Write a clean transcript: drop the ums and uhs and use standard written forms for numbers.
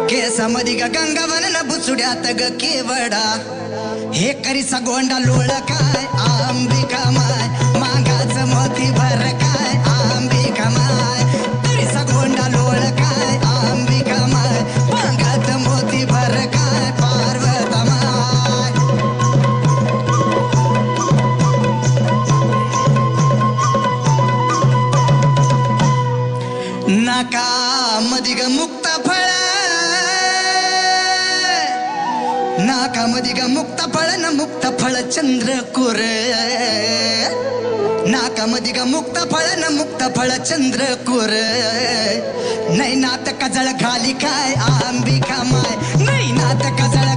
केसामध्ये ग गंगावन बुचुड्यात ग केवडा हे करीचा गोंडा लोळ काय आंबिका माय मागाच मोती भर काय आंबिका माय करीचा गोंडा लोळ काय आंबिका माय मागात मोती भर काय पार्वता माय नाका मधी ग मुक्त फळ नाकामध्ये ग मुक्त फळ न मुक्त फळ चंद्रकोर नाकामध्ये ग मुक्त फळ न मुक्त फळ चंद्रकोर नैनात कजळ घाली काय आंबिका माय नैनात कजळ